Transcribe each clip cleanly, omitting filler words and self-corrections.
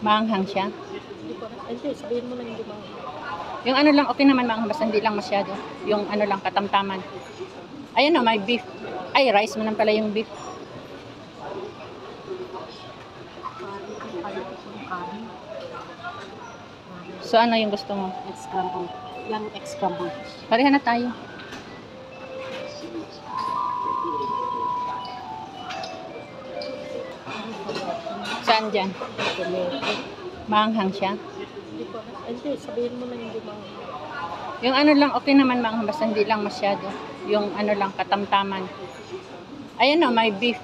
Maanghang siya. Hindi ko na. Hindi, sabihin mo na hindi maanghang. Yung ano lang, okay naman maanghang, basta hindi lang masyado. Yung ano lang, katamtaman. Ayan o, may beef. Ay, rice mo naman pala yung beef. So, ano yung gusto mo? Egg-scramble. Yung egg-scramble. Pareha na tayo. Saan dyan? Maanghang siya. Hindi ko na. Hindi, sabihin mo na hindi maanghang. Yung ano lang, okay naman maanghang, basta hindi lang masyado. Yung ano lang, katamtaman. Ayan o, may beef.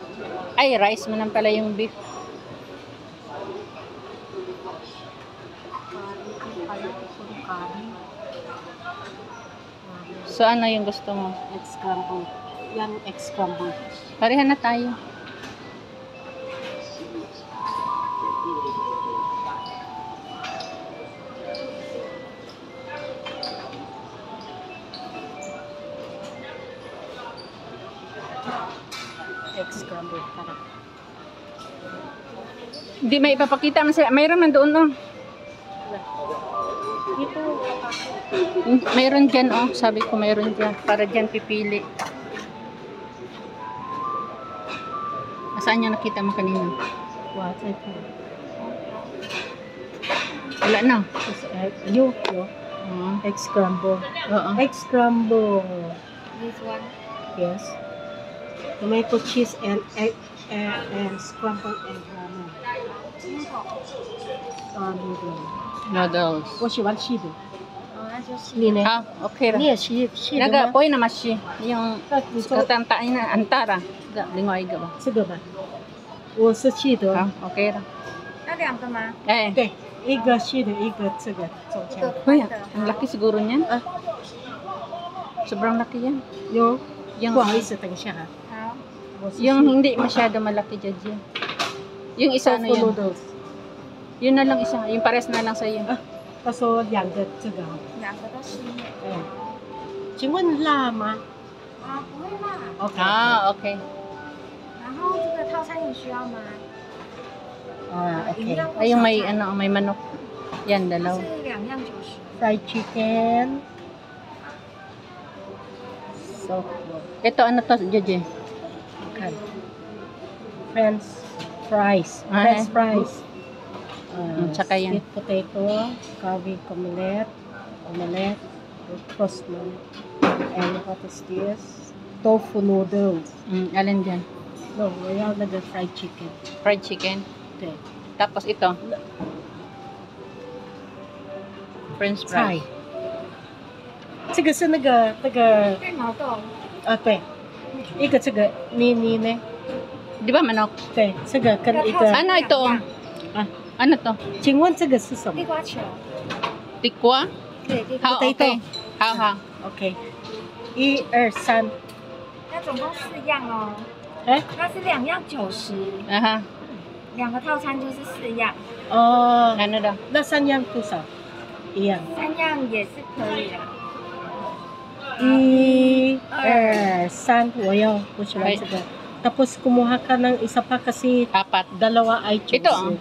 Ay, rice mo naman pala yung beef. So, ano yung gusto mo? Egg-scramble. Yung egg-scramble. Pareha na tayo. Egg-scramble. Hindi may ipapakita man sila. Mayroon man doon, oh. Ito, Mayroon dyan, oh. Sabi ko mayroon dyan. Para dyan pipili. Saan niya nakita mo kanina? what's it? Wala na. It's egg. Yo. Egg-scramble. Oo. Egg-scramble. This one. Yes. Tomato cheese and egg and scrambled egg ramen. Noodle. Noodles. 我喜欢吃的。那就是你呢？ Ah, okay 你 ra. 也吃的吗？ Nagapoy na mashi. Yung 那你说 katantain na antara. Lingoy ka ba? 这个吧？我是记得， Ah, okay ra. 那两个吗？ Eh. 对，一个是的，一个这个中间。 Uy, ang laki siguro niyan. Ah. Sobrang laki yan. 有， Yung, 不好意思，等一下哈。好，我是 yung hindi masyado malaki dyan dyan. Yung isa na tofu yun. noodles。 Yun na lang isa. Yung pares na lang sa'yo. 他说两个这个，两个都是。嗯，请问辣吗啊，不会辣。 ？OK。 Ah, okay. 然后这个套餐你需要吗？啊一样，OK。 Ay, yung may, ano, may manok. Yan, 它 dalaw. 是两样90。 Fried chicken。So Ito, ano to, Jeje? 看，French fries。 Ah, French fries。 tsaka yan. Sweet potato, curry omelette, toast and what is this? Tofu noodles. Alin dyan? No, 我要那个 fried chicken. Fried chicken. 对， Tapos ito. French 菜 fries.。这个是那个对毛豆。啊，对，一个这个你呢？ Di ba manok? 对，这个跟一个， Ano ito? Ah. Ano to? 请问这个是什么地瓜球。 Tikwa? 对，地瓜。 How, Potato. okay. How, how? ？OK，一二三，那总共4样哦。哎，那是2样90， Aha. 2个套餐就是4样哦， Ano daw? 那三样多少？一样。 ，3样也是可以的。一二三，我喜欢这个。Tapos kumuha ka ng isa pa kasi Apat. dalawa ay choose. Ito, oh.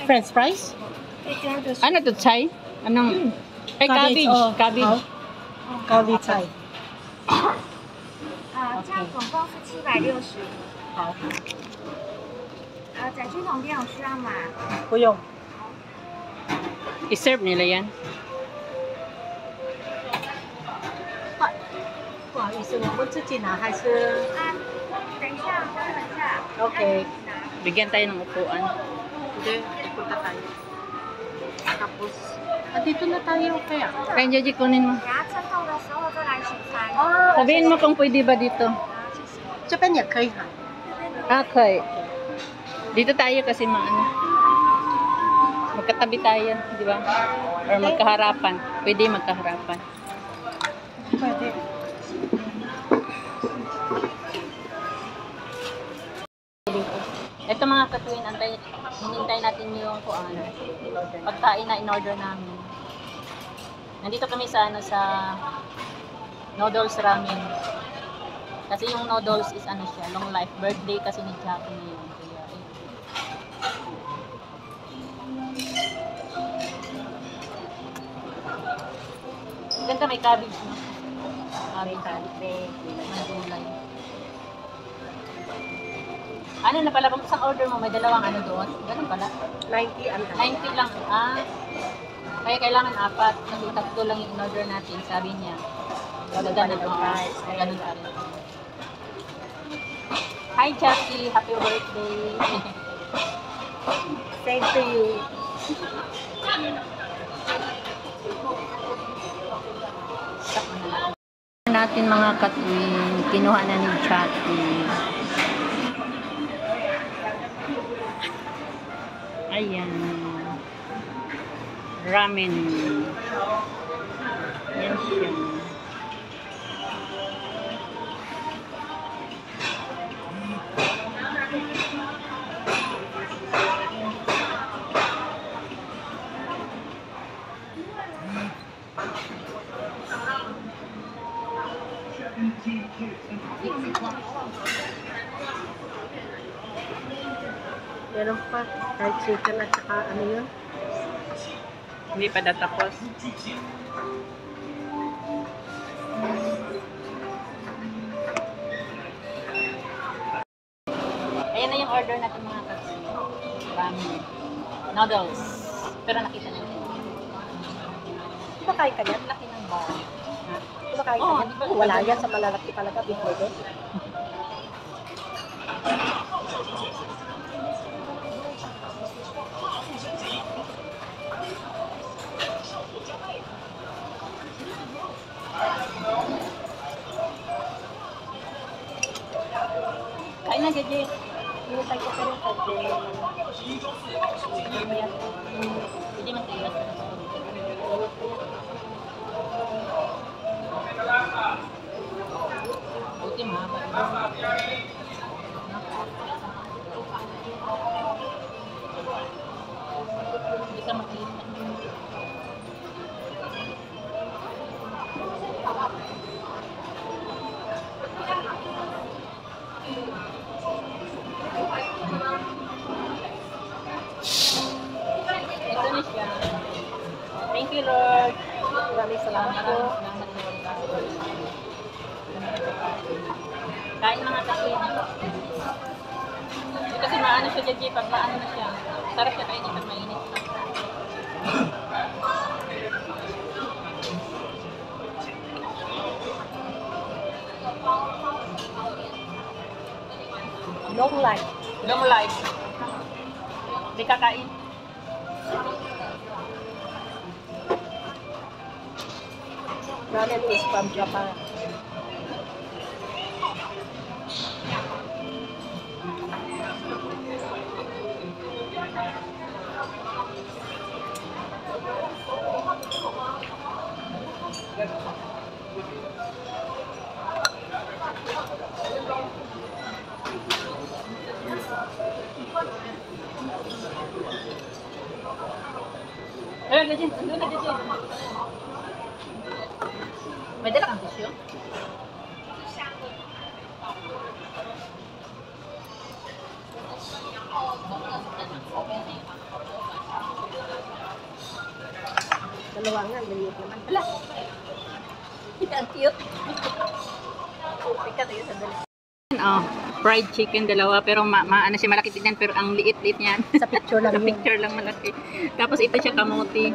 French fries? 再加个 Ano to, Chai? Anong? Ay, cabbage. oh, Cabbage. 好，高丽菜。这样总共是760。好，载具桶店有需要吗？不用。 I-serve nila yan. 不好意思，我们自己拿还是等一下，等一下。 ？OK。 Bigyan tayo ng upuan. Hindi, pupunta tayo. Tapos, dito na tayo kaya. Kaya, Jeje, kunin mo. 等下称后的时候再来取餐。 Sabihin mo kung pwede ba dito. 好，谢谢。这边也可以哈。 Okay. Dito tayo kasi maano. Magkatabi tayo, di ba? Or magkaharapan. Pwede magkaharapan. Pwede. Ito mga katuwin, hinintay natin yung pagkain na in-order namin. Nandito kami sa noodles ramen. Kasi yung noodles is long life. Birthday kasi ni Jackie ngayon. Kaya, Ganda, may cabbage, no? Cabbage. May gulay. Ano na pala, kung isang order mo, may dalawang ano doon? Ganun pala. 90 ang 90 lang. Kaya kailangan 4. Kasi 3 lang yung in-order natin, sabi niya. Ganun Ganun pa rin ang price. Ganun pa rin. Hi, Jackie. Happy birthday. Thank to you. Stop na lang. Natin mga katwin, kinuha na ni Jackie. Ayan. Ramen. Yan siya. Meron pa. Fried chicken at saka ano yun? Hindi pa datapos. Ayan na yung order natin mga katwin. Ramen. Noodles. Pero nakita natin. Kumakain ka niyan? Laki ng bar. Kumakain ka Oo, niyan? di ba? Wala yan sa malalaki talaga. Big burger. Kain na, Jeje. Hinintay ko pa rin kasi Hindi man tigas. Buti mahaba. Bisa makita. Ito na siya. Thank you, Lord. maraming salamat po. Kain mga takin. Kasi maano siya, Jeje, pag maano na siya. Sarap siya kainin pag mainit. Long life. Long life. Hindi kakain. Ramen is from Japan. Ayun, Jeje. Andun na, Jeje. May dala kang tissue? Dalawa nga, liit naman. Wala. Ang cute. Teka, tayo sandali. Oh, fried chicken dalawa pero ano siya malaki din yan pero ang liit-liit niyan. Sa picture lang Sa yun. picture lang malaki. Tapos ito siya kamote.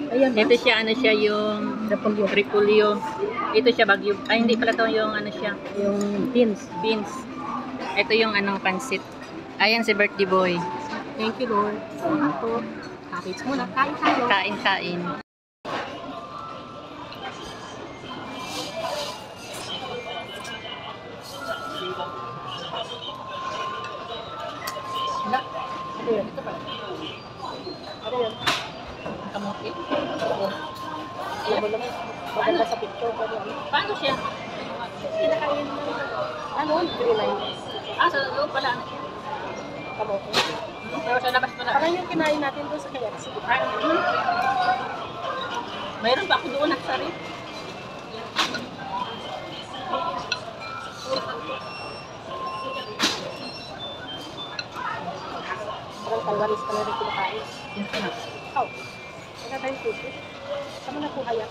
Ayan, Ito siya ano siya yung repolyo. repolyo. Ito siya bagyo. Ay hindi pala to yung ano siya, Yung beans. beans. Ito yung ano pansit. Ayan si birthday boy. Thank you, Lord. Salamat po. Kapits muna. Kain tayo. Kain-kain. Wala. Ano yun? Ito pala. Ano yun? Kamote. Alam mo naman. Maganda sa picture. Pero ano? Paano siya? Kinakain mo. Ano? Grilay. Sa loob pala. Kamote. Pero sa labas pala. Parang yung kinain natin doon sa KFC. Mayroon pa ako doon nagsari. Parang kalwaris ka na rin kinakain. Yan na. Oh. Wala tayong sushi. Saan mo nakuha yan?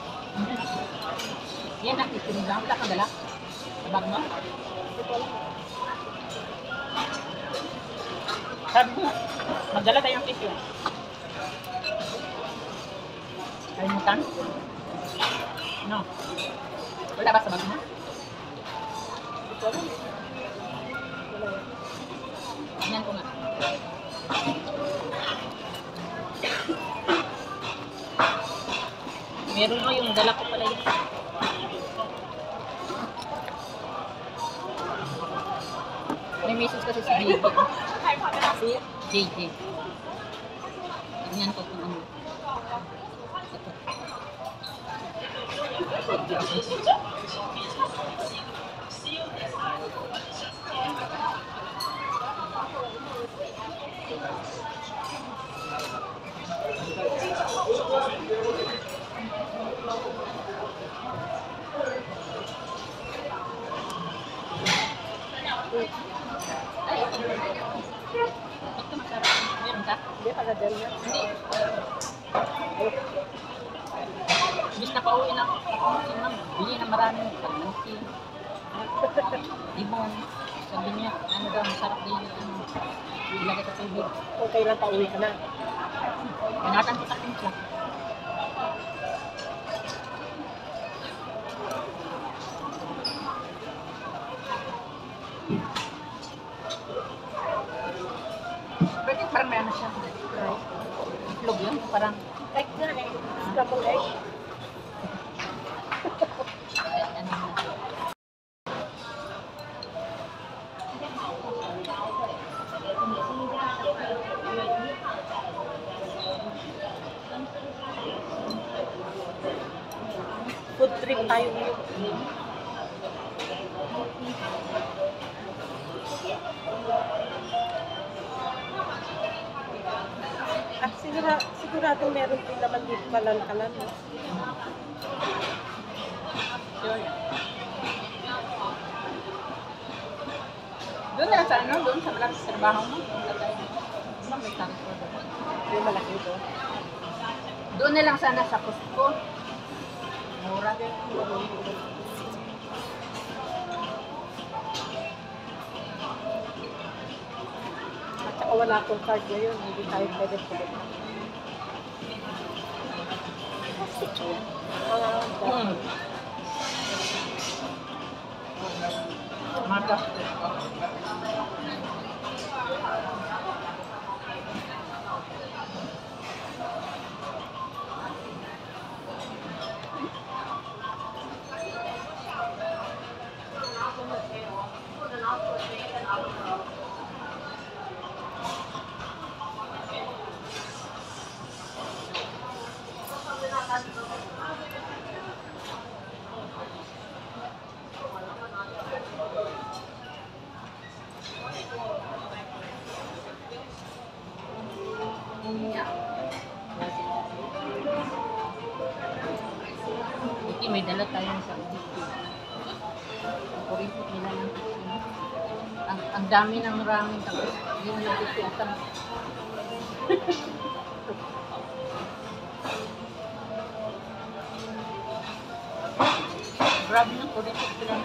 Yan, nakikinig lang. Wala kang dala. Sa bag mo. Sabi ko, magdala tayong tissue. Kalimutan? No. Wala ba sa bag mo? Tingnan ko nga. Meron mo yung dala ko pala yun. May message kasi si JJ. Si JJ. Tingnan ko kung ano. Ito masarap. Meron ka? Hindi, taga-del na. Hindi. Bis na pauwi na ako. Bili na maraming paglansi. Ibon. Sabi niya, ano daw, masarap din yung ano. Ilagay sa tubig. Kung kailan pauwi ka na. Kanatan ko sa siya. Pwede parang may ano siya. Right. Itlog yun. Parang, Egg nga eh. Scrambled egg. ano na. Food trip tayo ngayon. At sigurado meron din naman dito kalan-kalan. No? Sure. Doon na lang sa ano, doon sa malapit sa trabaho mo. May transport. Yung malaki ito. Doon na lang sana sa Costco. Mura. At saka wala akong card ngayon. Hindi tayo pwede pulit. Marga. Hindi, may dala tayong sa dito. Paborito nila ng tissue. Ang dami ng maraming tapos yun yung tissue isang. Grabe ng paborito sila.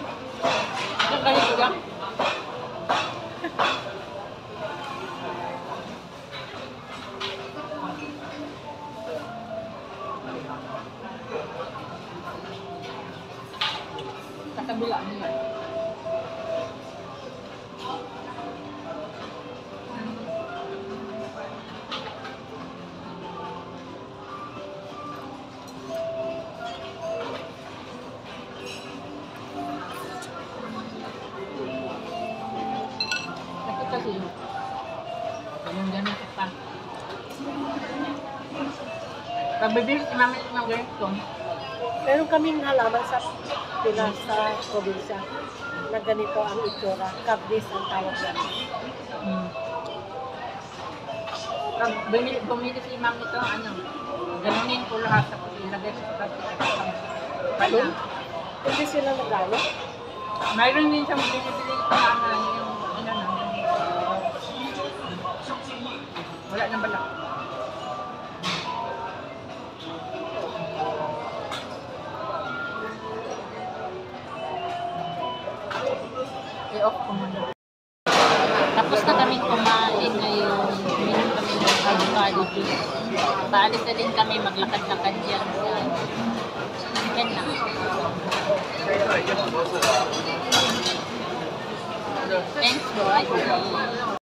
Ang ganito lang. Sa kabila nila. Ito kasi ganun pa. Pag bibili si mama ng ganito, Meron kaming halaman sa Pinas sa probinsya na ganito ang itsura. Kabris ang tawag yan. pag bumili si ma'am ito, ano, ganunin ko lahat tapos ilagay sa plastic. Ano? Hindi sila nagano. Mayroon din siyang binibili ito na ano, yung ano na. Wala nang balak. I-off ko muna. Tapos na kaming kumain ngayon. Minom kami ng avocado juice. Paalis na din kami, maglakad-lakad yan. Yan na. Thanks for watching.